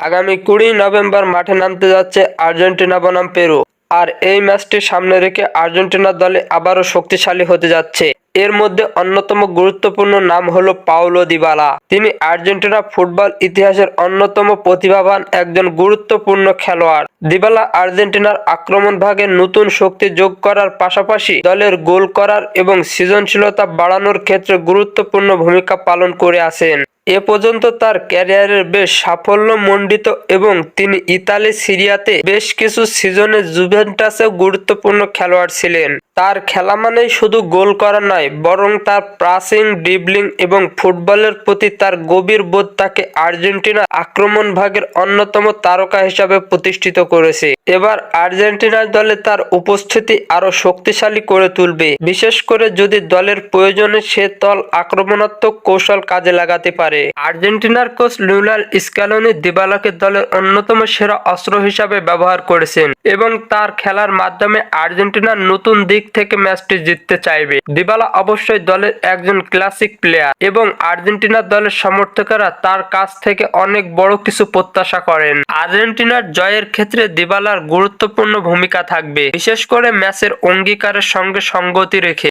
আগামী 20 নভেম্বর মাঠে নামতে যাচ্ছে আর্জেন্টিনা বনাম পেরু। আর এই ম্যাচটি সামনে রেখে আর্জেন্টিনা দলে আবারও শক্তিশালী হতে যাচ্ছে। এর মধ্যে অন্যতম গুরুত্বপূর্ণ নাম হলো পাওলো দিবালা। তিনি আর্জেন্টিনা ফুটবল ইতিহাসের অন্যতম প্রতিভাবান একজন গুরুত্বপূর্ণ খেলোয়াড়। দিবালা আর্জেন্টিনার আক্রমণ ভাগে নতুন শক্তি যোগ করার পাশাপাশি দলের গোল করার এবং সৃজনশীলতা বাড়ানোর ক্ষেত্রে গুরুত্বপূর্ণ ভূমিকা পালন করে আসেন। এ পর্যন্ত তার ক্যারিয়ারের বেশ সাফল্যমণ্ডিত এবং তিনি ইতালি সিরিয়াতে বেশ কিছু সিজনে জুভেন্টাসেও গুরুত্বপূর্ণ খেলোয়াড় ছিলেন। তার খেলা মানেই শুধু গোল করা নয়, বরং তার পাসিং, ড্রিবলিং এবং ফুটবলের প্রতি তার গভীর বোধ তাকে আর্জেন্টিনা আক্রমণ ভাগের অন্যতম তারকা হিসাবে প্রতিষ্ঠিত করেছে। এবার আর্জেন্টিনার দলে তার উপস্থিতি আরো শক্তিশালী করে তুলবে, বিশেষ করে যদি দলের প্রয়োজনে সে দল আক্রমণাত্মক কৌশল কাজে লাগাতে পারে। আর্জেন্টিনার কোচ লিওনেল স্ক্যালোনি দিবালাকে দলের অন্যতম সেরা অস্ত্র হিসাবে ব্যবহার করেছেন এবং তার খেলার মাধ্যমে আর্জেন্টিনার নতুন দিক থেকে ম্যাচটি জিততে চাইবে। দিবালা অবশ্যই দলের একজন ক্লাসিক প্লেয়ার এবং আর্জেন্টিনার দলের সমর্থকেরা তার কাছ থেকে অনেক বড় কিছু প্রত্যাশা করেন। আর্জেন্টিনার জয়ের ক্ষেত্রে দিবালার গুরুত্বপূর্ণ ভূমিকা থাকবে, বিশেষ করে ম্যাচের অঙ্গীকারের সঙ্গে সঙ্গতি রেখে।